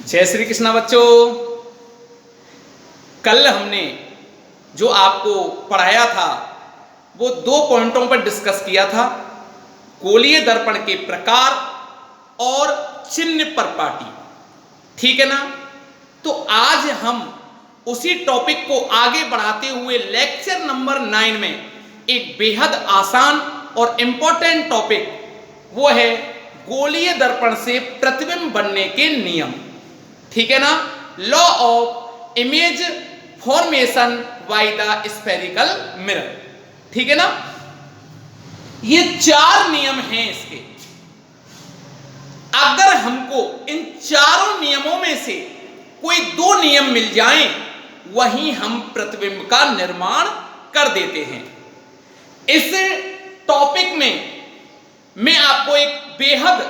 जय श्री कृष्णा बच्चों। कल हमने जो आपको पढ़ाया था वो 2 पॉइंटों पर डिस्कस किया था, गोलीय दर्पण के प्रकार और चिन्ह पर पाटी। ठीक है ना। तो आज हम उसी टॉपिक को आगे बढ़ाते हुए लेक्चर नंबर 9 में एक बेहद आसान और इंपॉर्टेंट टॉपिक वो है गोलीय दर्पण से प्रतिबिंब बनने के नियम। ठीक है ना। Law of image formation by the spherical mirror. ठीक है ना। ये 4 नियम हैं इसके। अगर हमको इन चारों नियमों में से कोई 2 नियम मिल जाएं, वहीं हम प्रतिबिंब का निर्माण कर देते हैं। इस टॉपिक में मैं आपको एक बेहद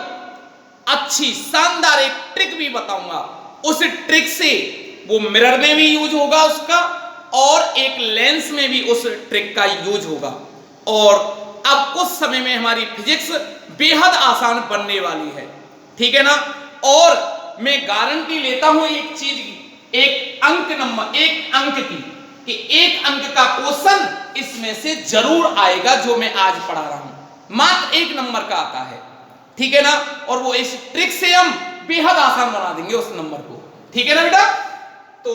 अच्छी शानदार एक ट्रिक भी बताऊंगा। उस ट्रिक से वो मिरर में भी यूज होगा उसका, और एक लेंस में भी उस ट्रिक का यूज होगा। और अब कुछ समय में हमारी फिजिक्स बेहद आसान बनने वाली है। ठीक है ना। और मैं गारंटी लेता हूं एक चीज की, एक अंक की, कि 1 अंक का क्वेश्चन इसमें से जरूर आएगा जो मैं आज पढ़ा रहा हूं। मात्र 1 नंबर का आता है। ठीक है ना। और वो इस ट्रिक से हम बेहद आसान बना देंगे उस नंबर को। ठीक है ना बेटा। तो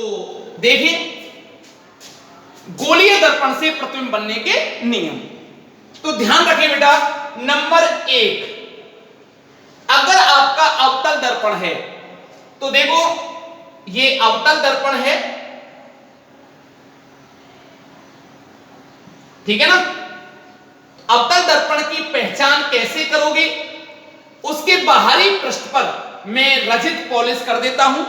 देखिए, गोलीय दर्पण से प्रतिबिंब बनने के नियम। तो ध्यान रखें बेटा, नंबर 1, अगर आपका अवतल दर्पण है तो देखो ये अवतल दर्पण है। ठीक है ना। अवतल दर्पण की पहचान कैसे करोगे? उसके बाहरी पृष्ठ पर मैं रजित पॉलिश कर देता हूं।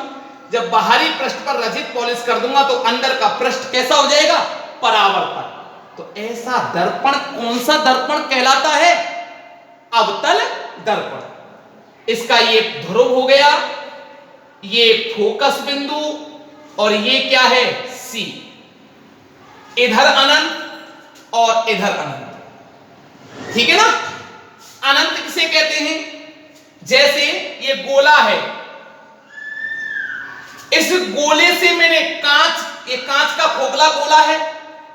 जब बाहरी पृष्ठ पर रजित पॉलिश कर दूंगा तो अंदर का पृष्ठ कैसा हो जाएगा? परावर्तक। तो ऐसा दर्पण कौन सा दर्पण कहलाता है? अवतल दर्पण। इसका ये ध्रुव हो गया, ये फोकस बिंदु, और ये क्या है? सी। इधर अनंत और इधर अनंत। ठीक है ना। अनंत किसे कहते हैं? जैसे ये गोला है, इस गोले से मैंने ये कांच का खोखला गोला है,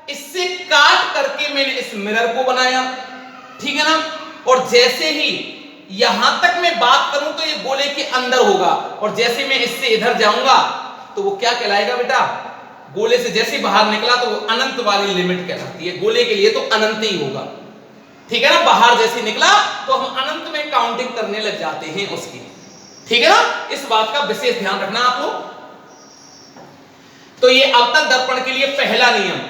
इससे काट करके मैंने इस मिरर को बनाया। ठीक है ना। और जैसे ही यहां तक मैं बात करूं तो ये गोले के अंदर होगा, और जैसे मैं इससे इधर जाऊंगा तो वो क्या कहलाएगा बेटा? गोले से जैसे बाहर निकला तो वो अनंत वाली लिमिट कहलाती है। गोले के लिए तो अनंत ही होगा। ठीक है ना। बाहर जैसे निकला तो हम अनंत में काउंटिंग करने लग जाते हैं उसकी। ठीक है ना। इस बात का विशेष ध्यान रखना आप लोग। तो ये अवतल दर्पण के लिए पहला नियम,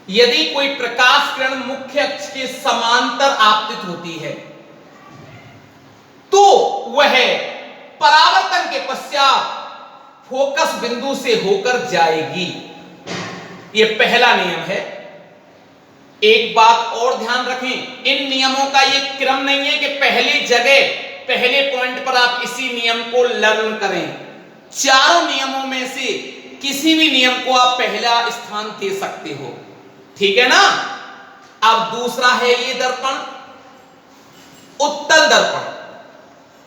यदि कोई प्रकाश किरण मुख्य अक्ष के समांतर आपतित होती है तो वह परावर्तन के पश्चात फोकस बिंदु से होकर जाएगी। यह पहला नियम है। एक बात और ध्यान रखें, इन नियमों का यह क्रम नहीं है कि पहले पॉइंट पर आप इसी नियम को लर्न करें। चारों नियमों में से किसी भी नियम को आप पहला स्थान दे सकते हो। ठीक है ना। अब दूसरा है ये दर्पण, उत्तल दर्पण।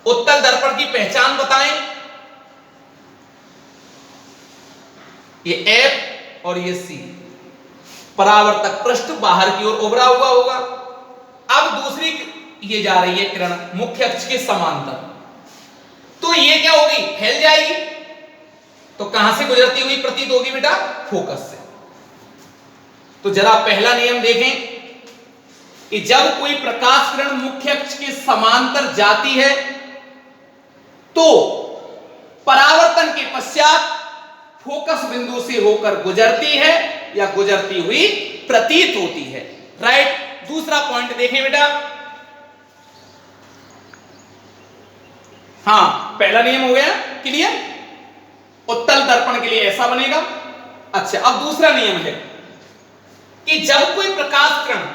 उत्तल दर्पण की पहचान बताएं। ये F और ये C, परावर्तक पृष्ठ बाहर की ओर उभरा हुआ होगा। अब दूसरी ये जा रही है किरण मुख्य अक्ष के समांतर, तो ये क्या होगी? फैल जाएगी। तो कहां से गुजरती हुई प्रतीत होगी बेटा? फोकस से। तो जरा पहला नियम देखें कि जब कोई प्रकाश किरण मुख्य अक्ष के समांतर जाती है तो परावर्तन के पश्चात फोकस बिंदु से होकर गुजरती है या गुजरती हुई प्रतीत होती है। राइट। दूसरा पॉइंट देखें बेटा। हां, पहला नियम हो गया क्लियर। उत्तल दर्पण के लिए ऐसा बनेगा। अच्छा, अब दूसरा नियम है कि जब कोई प्रकाश किरण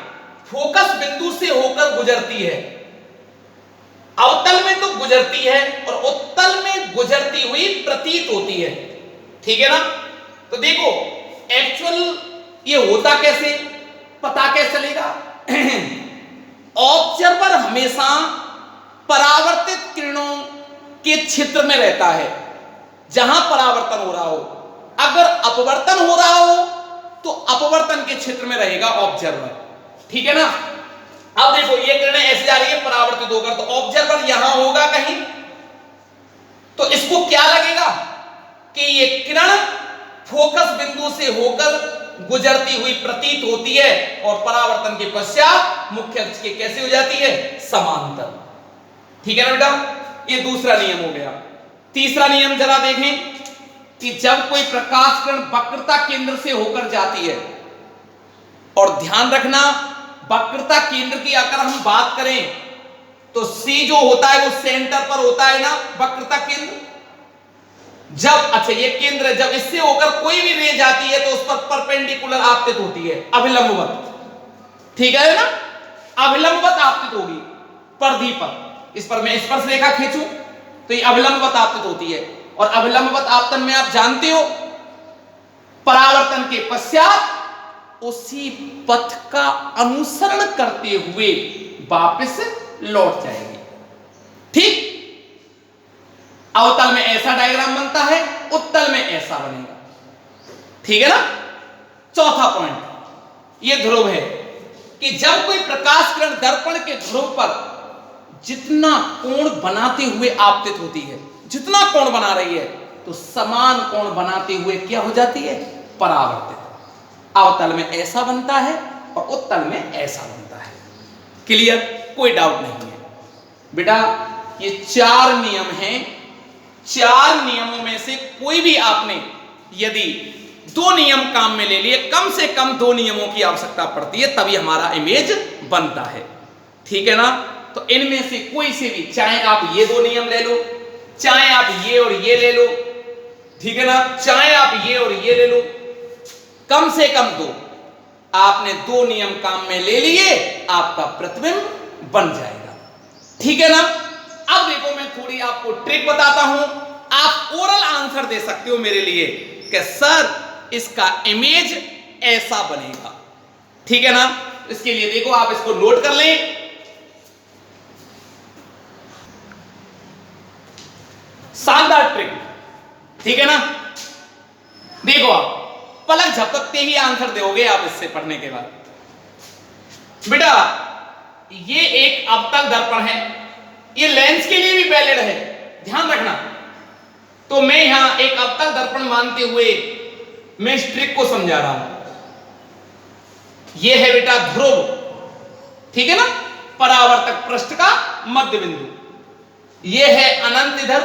फोकस बिंदु से होकर गुजरती है, अवतल में तो गुजरती है और उत्तल में गुजरती हुई प्रतीत होती है। ठीक है ना। तो देखो एक्चुअल ये होता कैसे, पता कैसे चलेगा? ऑब्जर्वर हमेशा परावर्तित किरणों के क्षेत्र में रहता है, जहां परावर्तन हो रहा हो। अगर अपवर्तन हो रहा हो तो अपवर्तन के क्षेत्र में रहेगा ऑब्जर्वर, ठीक है ना। अब देखो ये किरणें ऐसे जा रही है परावर्तित होकर, तो ऑब्जर्वर यहां होगा कहीं, तो इसको क्या लगेगा कि ये किरण फोकस बिंदु से होकर गुजरती हुई प्रतीत होती है और परावर्तन के पश्चात मुख्य अक्ष के कैसे हो जाती है, समांतर, ठीक है ना बेटा। ये दूसरा नियम हो गया। तीसरा नियम जरा देखें कि जब कोई प्रकाश किरण वक्रता केंद्र से होकर जाती है, और ध्यान रखना वक्रता केंद्र की अगर हम बात करें तो C जो होता है वो सेंटर पर होता है ना, वक्रता केंद्र। जब अच्छा ये केंद्र है, जब इससे होकर कोई भी रे जाती है तो उस पर परपेंडिकुलर आपतित होती है, अभिलंबवत, ठीक है ना, अभिलंबवत आपतित होगी परिधि पर। इस पर मैं स्पर्श रेखा खींचूं तो ये अभिलंबवत आपतित होती है, और अभिलंबवत आपतन में आप जानते हो परावर्तन के पश्चात उसी पथ का अनुसरण करते हुए वापस लौट जाएगी, ठीक। अवतल में ऐसा डायग्राम बनता है, उत्तल में ऐसा बनेगा, ठीक है ना। चौथा पॉइंट ये ध्रुव है कि जब कोई प्रकाश किरण दर्पण के ध्रुव पर जितना कोण बनाते हुए आपतित होती है, जितना कोण बना रही है, तो समान कोण बनाते हुए क्या हो जाती है, परावर्तित। अवतल में ऐसा बनता है और उत्तल में ऐसा बनता है। क्लियर, कोई डाउट नहीं है बेटा। ये 4 नियम हैं। 4 नियमों में से कोई भी आपने यदि 2 नियम काम में ले लिए, कम से कम 2 नियमों की आवश्यकता पड़ती है, तभी हमारा इमेज बनता है, ठीक है ना। तो इनमें से कोई से भी, चाहे आप ये 2 नियम ले लो, चाहे आप ये और ये ले लो, ठीक है ना, चाहे आप ये और ये ले लो, कम से कम 2 आपने 2 नियम काम में ले लिए, आपका प्रतिबिंब बन जाएगा, ठीक है ना। अब देखो मैं थोड़ी आपको ट्रिक बताता हूं, आप ओरल आंसर दे सकते हो मेरे लिए कि सर इसका इमेज ऐसा बनेगा, ठीक है ना। इसके लिए देखो आप इसको नोट कर लें। शानदार ट्रिक, ठीक है ना। देखो आप पलक झपकते ही आंसर दोगे आप इससे पढ़ने के बाद। बेटा ये एक अवतल दर्पण है, ये लेंस के लिए भी वैलिड है, ध्यान रखना। तो मैं यहां एक अवतल दर्पण मानते हुए मैं इस ट्रिक को समझा रहा हूं। यह है बेटा ध्रुव, ठीक है ना, परावर्तक पृष्ठ का मध्य बिंदु। यह है अनंत इधर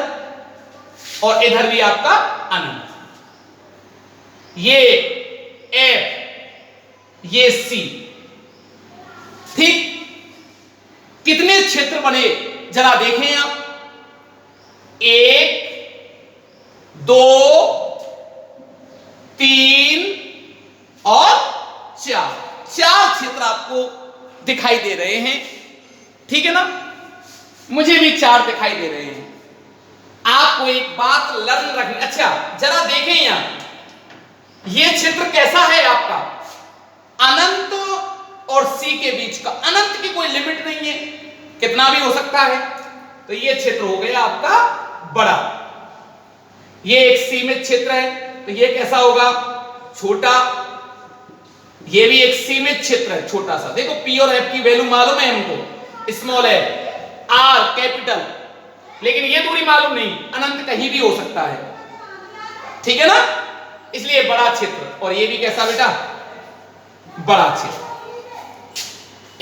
और इधर भी आपका अनंत। ये F, ये C, ठीक। कितने क्षेत्र बने जरा देखें आप, 1 2 3 और 4 क्षेत्र आपको दिखाई दे रहे हैं, ठीक है ना। मुझे भी 4 दिखाई दे रहे हैं। आपको एक बात लर्न रखनी, अच्छा जरा देखें यहां, ये क्षेत्र कैसा है आपका, अनंत और C के बीच का। अनंत की कोई लिमिट नहीं है, कितना भी हो सकता है। तो ये क्षेत्र हो गया आपका बड़ा, ये एक सीमित क्षेत्र है, तो ये कैसा होगा, छोटा। ये भी एक सीमित क्षेत्र है, छोटा सा। देखो P और F की वैल्यू मालूम है हमको, स्मॉल है, R कैपिटल, लेकिन ये दूरी मालूम नहीं, अनंत कहीं भी हो सकता है, ठीक है ना। इसलिए बड़ा क्षेत्र, और ये भी कैसा बेटा, बड़ा क्षेत्र।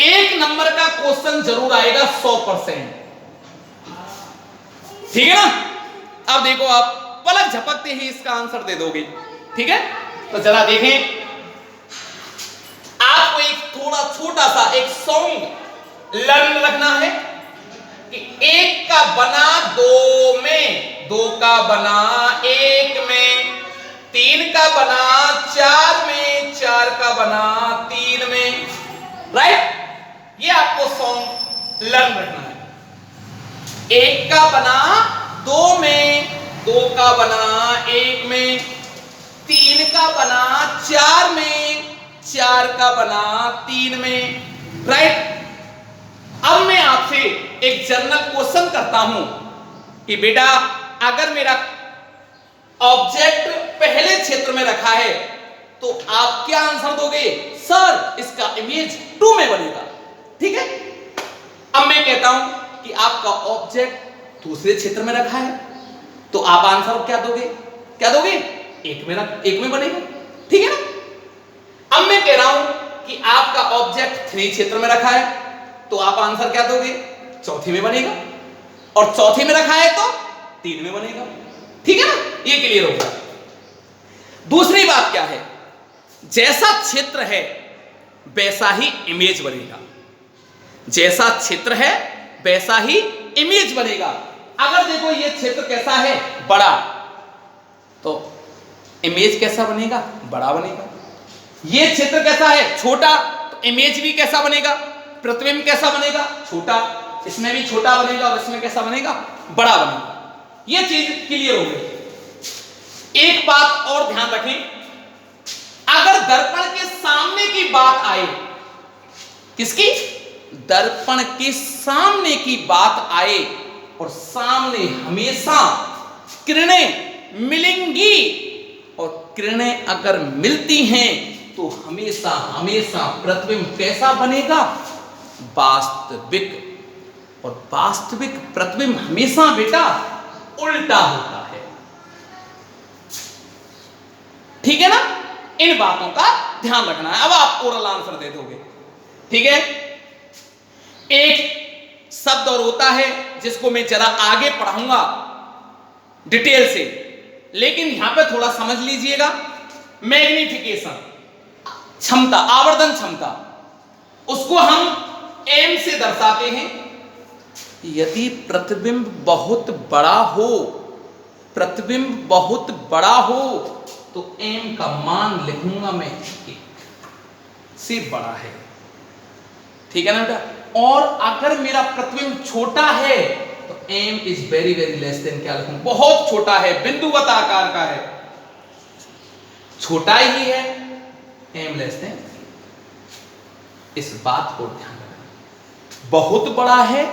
1 नंबर का क्वेश्चन जरूर आएगा 100%, ठीक है ना। अब देखो आप पलक झपकते ही इसका आंसर दे दोगे, ठीक है। तो जरा देखें, आपको एक थोड़ा छोटा सा एक सॉन्ग लर्न रखना है कि 1 का बना 2 में, 2 का बना 1 में, 3 का बना 4 में, 4 का बना 3 में, राइट। ये आपको सॉन्ग लर्न रखना है। 1 का बना 2 में, 2 का बना 1 में, 3 का बना 4 में, 4 का बना 3 में, राइट। अब मैं आपसे एक जनरल क्वेश्चन करता हूं कि बेटा अगर मेरा ऑब्जेक्ट पहले क्षेत्र में रखा है तो आप क्या आंसर दोगे? सर इसका इमेज 2 में बनेगा। ठीक है, अब मैं कहता हूं कि आपका ऑब्जेक्ट दूसरे क्षेत्र में रखा है तो आप आंसर क्या दोगे? क्या दोगे? 1 में बनेगा। ठीक है ना। अब मैं कह रहा हूं कि आपका ऑब्जेक्ट 3 क्षेत्र में रखा है तो आप आंसर क्या दोगे? चौथे में बनेगा, और चौथे में रखा है तो 3 में बनेगा। ठीक है ना, ये क्लियर होगा। दूसरी बात क्या है? जैसा क्षेत्र है वैसा ही इमेज बनेगा। जैसा क्षेत्र है वैसा ही इमेज बनेगा। अगर देखो ये क्षेत्र कैसा है? बड़ा, तो इमेज कैसा बनेगा? बड़ा बनेगा। ये क्षेत्र कैसा है? छोटा, तो इमेज भी कैसा बनेगा? प्रतिबिंब कैसा बनेगा? छोटा। इसमें भी छोटा बनेगा और इसमें कैसा बनेगा? बड़ा बनेगा। ये चीज क्लियर हो गई। एक बात और ध्यान रखें, अगर दर्पण के सामने की बात आए, किसकी? दर्पण के सामने की बात आए, और सामने हमेशा किरणें मिलेंगी, और किरणें अगर मिलती हैं तो हमेशा हमेशा प्रतिबिंब कैसा बनेगा? वास्तविक। और वास्तविक प्रतिबिंब हमेशा बेटा उल्टा होता है। ठीक है ना, इन बातों का ध्यान रखना है। अब आप ओरल आंसर दे दोगे। ठीक है, एक शब्द और होता है जिसको मैं जरा आगे पढ़ाऊंगा डिटेल से, लेकिन यहां पे थोड़ा समझ लीजिएगा। मैग्निफिकेशन, क्षमता, आवर्धन क्षमता, उसको हम एम से दर्शाते हैं। यदि प्रतिबिंब बहुत बड़ा हो, प्रतिबिंब बहुत बड़ा हो तो एम का मान लिखूंगा मैं 1 से बड़ा है। ठीक है ना बेटा। और अगर मेरा प्रतिबिंब छोटा है तो M is very very less than, क्या लिखूं? बहुत छोटा है, बिंदुवत आकार का है, छोटा ही है, एम लेस देन। इस बात को ध्यान रखना। बहुत बड़ा है,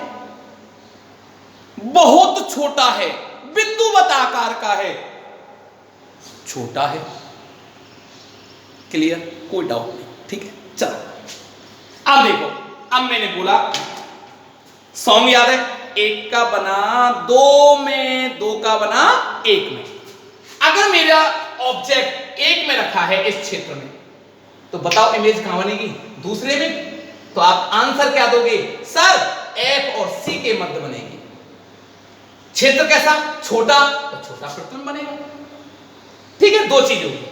बहुत छोटा है, बिंदुवत आकार का है, छोटा है। क्लियर? कोई डाउट नहीं। ठीक है, चलो अब देखो। अब मैंने बोला सॉन्ग याद है? 1 का बना 2 में, 2 का बना 1 में। अगर मेरा ऑब्जेक्ट 1 में रखा है इस क्षेत्र में, तो बताओ इमेज कहां बनेगी? दूसरे में। तो आप आंसर क्या दोगे? सर एफ और सी के मध्य बनेगी। क्षेत्र कैसा? छोटा, तो छोटा प्रतिबिंब बनेगा। ठीक है, 2 चीज होगी,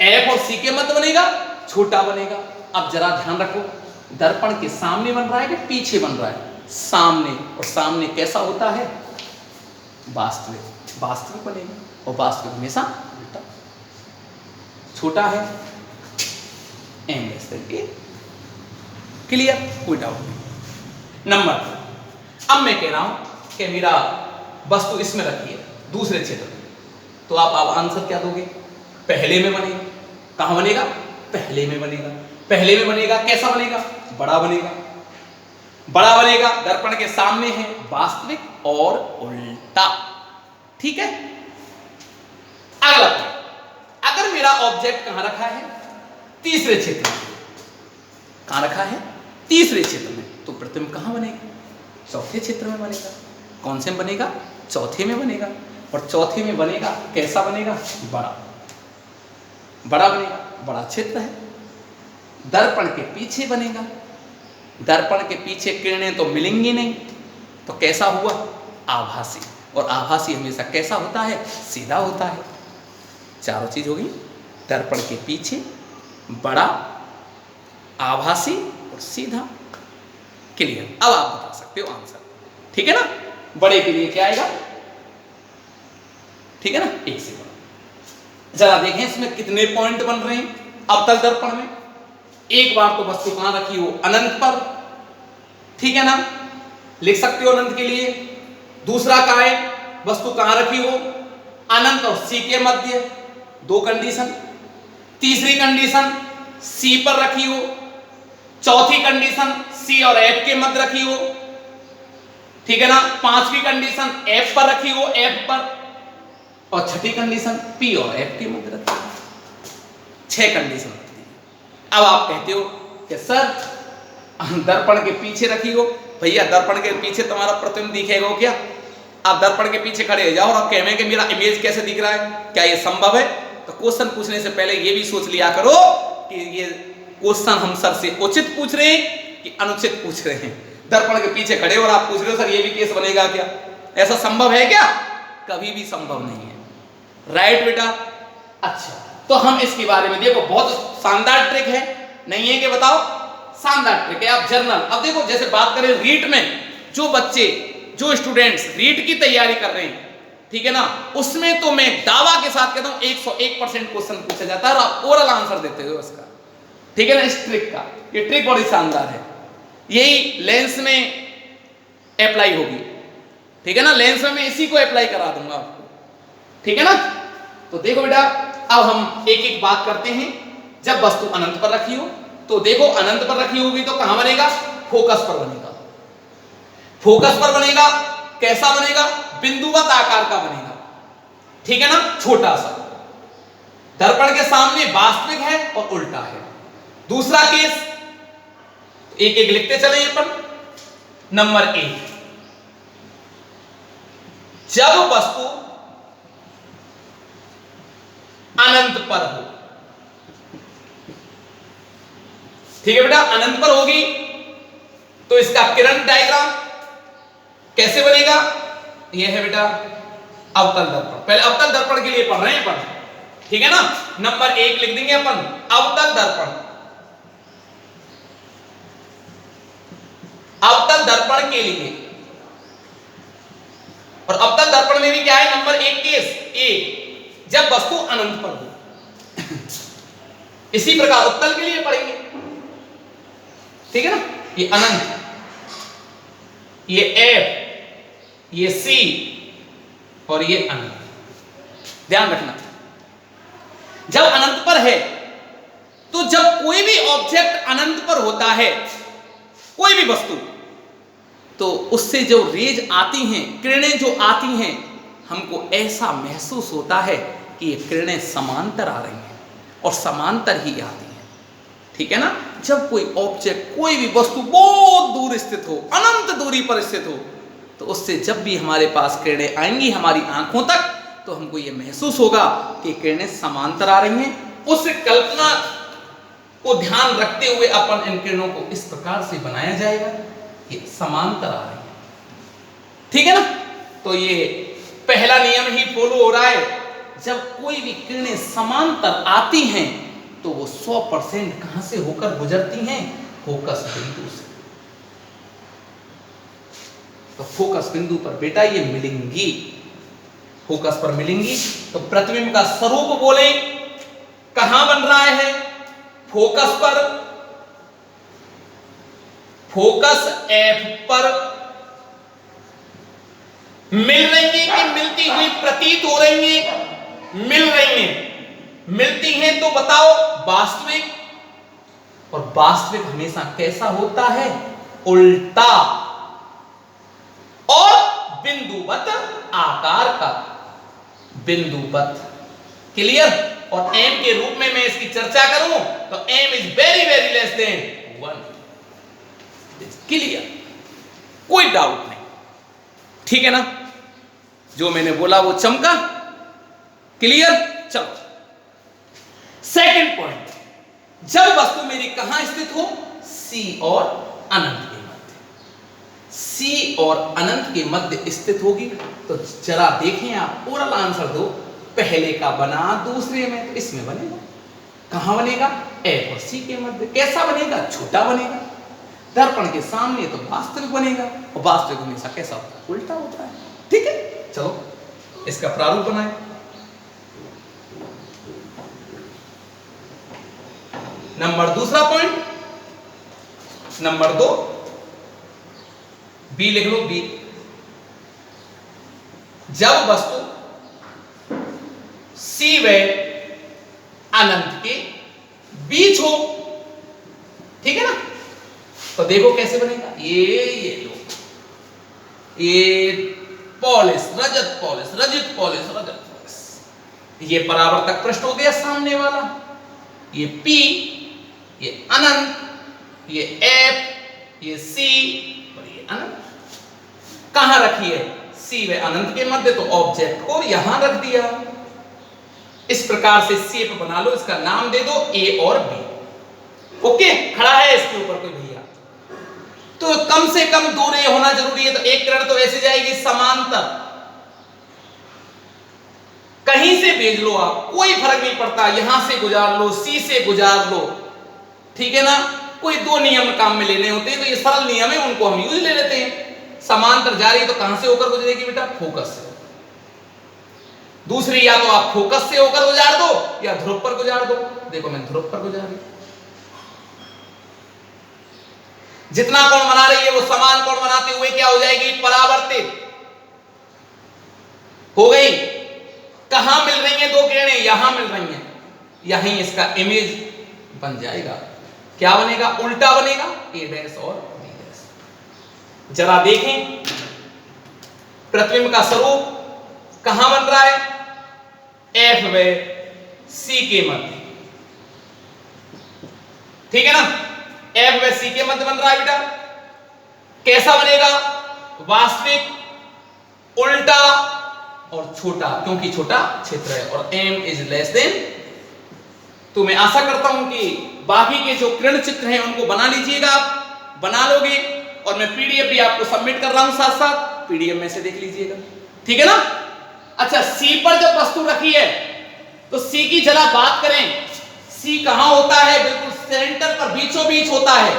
एफ और सी के मध्य बनेगा, छोटा बनेगा। अब जरा ध्यान रखो, दर्पण के सामने बन रहा है कि पीछे बन रहा है? सामने। और सामने कैसा होता है? वास्तविक। वास्तविक बनेगा, और वास्तविक हमेशा उल्टा। छोटा है, एम लेस देन ए। क्लियर? कोई डाउट नहीं। नंबर, अब मैं कह रहा हूं कि मेरा वस्तु इसमें रखी है दूसरे क्षेत्र में, तो आप आंसर क्या दोगे? पहले में बनेगा। कहां बनेगा? पहले में बनेगा। पहले में बनेगा, कैसा बनेगा? बड़ा बनेगा। बड़ा बनेगा, दर्पण के सामने है, वास्तविक और उल्टा। ठीक है, अगला, अगर मेरा ऑब्जेक्ट कहां रखा है? तीसरे क्षेत्र में। कहां रखा है? तीसरे क्षेत्र में। तो प्रतिबिंब कहां बनेगा? चौथे क्षेत्र में बनेगा। कौन से में बनेगा? चौथे में बनेगा। और चौथे में बनेगा, कैसा बनेगा? बड़ा। बड़ा बनेगा, बड़ा क्षेत्र है। दर्पण के पीछे बनेगा। दर्पण के पीछे किरणें तो मिलेंगी नहीं, तो कैसा हुआ? आभासी। और आभासी हमेशा कैसा होता है? सीधा होता है। चारों चीज होगी, दर्पण के पीछे, बड़ा, आभासी और सीधा। क्लियर? अब आप बता सकते हो आंसर। ठीक है ना। बड़े के लिए क्या आएगा? ठीक है ना, 1 से बड़ा। जरा देखें इसमें कितने पॉइंट बन रहे हैं अवतल दर्पण में। एक बार तो वस्तु कहां रखी हो? अनंत पर। ठीक है ना, लिख सकते हो अनंत के लिए। दूसरा क्या है? वस्तु कहां रखी हो? अनंत और सी के मध्य। 2 कंडीशन। तीसरी कंडीशन सी पर रखी हो। चौथी कंडीशन सी और एफ के मध्य रखी हो। ठीक है ना। 5वीं कंडीशन एफ पर रखी हो, एफ पर। और छठी कंडीशन P और F के मध्य रखते हैं। 6 कंडीशन होती है। अब आप कहते हो कि सर दर्पण के पीछे रखी हो। भैया दर्पण के पीछे तुम्हारा प्रतिबिंब दिखेगा क्या? आप दर्पण के पीछे खड़े हो जाओ और कहें कि मेरा इमेज कैसे दिख रहा है, क्या ये संभव है? तो क्वेश्चन पूछने से पहले ये भी सोच लिया करो कि ये क्वेश्चन हम सर से उचित पूछ रहे हैं कि अनुचित पूछ रहे हैं। दर्पण के पीछे खड़े और आप पूछ रहे हो सर ये भी केस बनेगा क्या? ऐसा संभव है क्या? कभी भी संभव नहीं है। राइट बेटा? अच्छा, तो हम इसके बारे में देखो, बहुत शानदार ट्रिक है, नहीं है कि बताओ? शानदार ट्रिक है। आप जर्नल, अब देखो जैसे बात करें रीट में, जो बच्चे जो स्टूडेंट्स रीट की तैयारी कर रहे हैं, ठीक है ना, उसमें तो मैं दावा के साथ कहता हूं 101% क्वेश्चन पूछा जाता है और आप ओरल आंसर देते हो उसका, ठीक है ना, इस ट्रिक का। ये ट्रिक बड़ी शानदार है, यही लेंस में अप्लाई होगी, ठीक है ना, लेंस में मैं इसी को अप्लाई करा दूंगा आपको, ठीक है ना। तो देखो बेटा, अब हम एक एक बात करते हैं। जब वस्तु अनंत पर रखी हो तो देखो, अनंत पर रखी होगी तो कहां बनेगा? फोकस पर बनेगा। फोकस पर बनेगा, कैसा बनेगा? बिंदुवत आकार का बनेगा, ठीक है ना, छोटा सा। दर्पण के सामने वास्तविक है और उल्टा है। दूसरा केस, एक एक लिखते चले अपन। नंबर 1, जब वस्तु अनंत पर हो, ठीक है बेटा, अनंत पर होगी तो इसका किरण डायग्राम कैसे बनेगा? यह है बेटा अवतल दर्पण। पहले अवतल दर्पण के लिए पढ़ रहे हैं अपन, ठीक है ना। नंबर 1 लिख देंगे अपन, अवतल दर्पण। अवतल दर्पण के लिए, और अवतल दर्पण में भी क्या है? नंबर 1 केस, ए, जब वस्तु अनंत पर हो। इसी प्रकार उत्तल के लिए पढ़ेंगे, ठीक है ना। ये अनंत, ये F, ये C और ये अनंत। ध्यान रखना, जब अनंत पर है तो जब कोई भी ऑब्जेक्ट अनंत पर होता है, कोई भी वस्तु, तो उससे जो रेज आती हैं, किरणें जो आती हैं, हमको ऐसा महसूस होता है कि ये किरणें समांतर आ रही हैं और समांतर ही आती हैं, ठीक है ना। जब कोई ऑब्जेक्ट, कोई भी वस्तु बहुत दूर स्थित हो, अनंत दूरी पर स्थित हो, तो उससे जब भी हमारे पास किरणें आएंगी हमारी आंखों तक, तो हमको ये महसूस होगा कि किरणें समांतर आ रही हैं। उस कल्पना को ध्यान रखते हुए अपन इन किरणों को इस प्रकार से बनाया जाएगा, ये समांतर आ रही है, ठीक है ना। तो ये पहला नियम ही फॉलो हो रहा है। जब कोई भी किरणें समांतर आती हैं तो वो 100% कहां से होकर गुजरती हैं? फोकस बिंदु से। तो फोकस बिंदु पर बेटा ये मिलेंगी, फोकस पर मिलेंगी। तो प्रतिबिंब का स्वरूप बोले, कहां बन रहा है? फोकस पर, फोकस F पर मिल रही है कि मिलती हुई प्रतीत हो रही है? मिल रही हैं। मिलती हैं तो बताओ वास्तविक, और वास्तविक हमेशा कैसा होता है? उल्टा और बिंदुवत आकार का, बिंदुवत। क्लियर? और m के रूप में मैं इसकी चर्चा करूं तो m is very very less then 1। Clear? कोई डाउट नहीं, ठीक है ना। जो मैंने बोला वो चमका। क्लियर? चलो सेकंड पॉइंट, जब वस्तु मेरी कहां स्थित हो? C और अनंत के मध्य, C और अनंत के मध्य स्थित होगी। तो जरा देखें आप, ओरल आंसर दो। पहले का बना दूसरे में, तो इसमें बनेगा। कहां बनेगा? F और C के मध्य। कैसा बनेगा? छोटा बनेगा। दर्पण के सामने तो वास्तविक बनेगा, और वास्तविक हमेशा कैसा होता है? उल्टा होता है, ठीक है। चलो इसका प्रारूप बनाएं। नंबर दूसरा पॉइंट, नंबर 2, बी लिख लो, बी। जब वस्तु C व अनंत के बीच हो, ठीक है ना। तो देखो कैसे बनेगा? ये लो, ये पॉलिश, रजत पॉलिश, रजत पॉलिश, रजत पॉलिश, ये परावर्तक पृष्ठ हो गया सामने वाला, ये P, ये अनंत, ये F, ये C और ये अनंत। कहां रखी है? C व अनंत के मध्य, तो ऑब्जेक्ट को यहां रख दिया। इस प्रकार से शेप बना लो, इसका नाम दे दो A और B। ओके, खड़ा है इसके ऊपर कोई भैया, तो कम से कम 2 रे होना जरूरी है। तो एक किरण तो ऐसे जाएगी समांतर, कहीं से भेज लो आप, कोई फर्क नहीं पड़ता, यहां से गुजार लो, सी से गुजार लो, ठीक है ना। कोई 2 नियम काम में लेने होते हैं, तो ये सरल नियम है, उनको हम यूज ले लेते हैं। समांतर जा रही है तो कहां से होकर गुजरेगी बेटा? फोकस से। दूसरी, या तो आप फोकस से होकर गुजार दो या ध्रुव पर गुजार दो। देखो मैं ध्रुव पर गुजार रही, जितना कोण बना रही है वो समान कोण बनाते हुए क्या हो जाएगी? परावर्तित हो गई। कहां मिल रही हैं 2 किरणें? यहां मिल रही हैं, यहीं इसका इमेज बन जाएगा। क्या बनेगा? उल्टा बनेगा, A डैश और B डैश। जरा देखें प्रतिबिंब का स्वरूप कहां बन रहा है? F व C के मध्य, ठीक है ना। F व C के मध्य बन रहा है बेटा। कैसा बनेगा? वास्तविक, उल्टा और छोटा, क्योंकि छोटा क्षेत्र है और m इज लेस देन। तो मैं आशा करता हूं कि बाकी के जो किरण चित्र हैं उनको बना लीजिएगा, आप बना लोगे, और मैं पीडीएफ भी आपको सबमिट कर रहा हूं साथ साथ, पीडीएफ में से देख लीजिएगा, ठीक है ना। अच्छा, सी पर जब वस्तु रखी है तो सी की जरा बात करें। सी कहां होता है? बिल्कुल सेंटर पर, बीचों बीच होता है।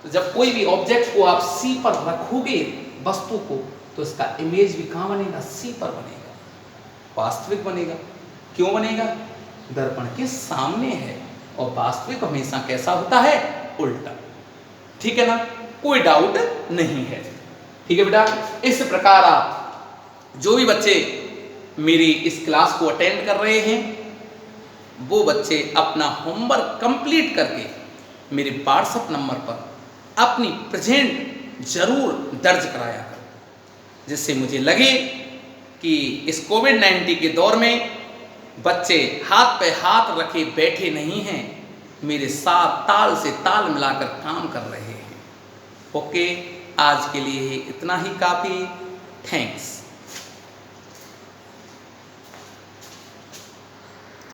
तो जब कोई भी ऑब्जेक्ट को आप सी पर रखोगे वस्तु को, तो इसका इमेज भी कहां बनेगा? सी पर बनेगा, वास्तविक बनेगा। क्यों बनेगा? दर्पण के सामने है, और वास्तविक हमेशा कैसा होता है? उल्टा, ठीक है ना, कोई डाउट नहीं है, ठीक है बेटा। इस प्रकार आप जो भी बच्चे मेरी इस क्लास को अटेंड कर रहे हैं, वो बच्चे अपना होमवर्क कंप्लीट करके मेरे व्हाट्सएप नंबर पर अपनी प्रेजेंट जरूर दर्ज कराया करें, जिससे मुझे लगे कि इस कोविड-19 के दौर में बच्चे हाथ पे हाथ रखे बैठे नहीं हैं, मेरे साथ ताल से ताल मिलाकर काम कर रहे हैं। ओके, आज के लिए इतना ही काफ़ी। थैंक्स।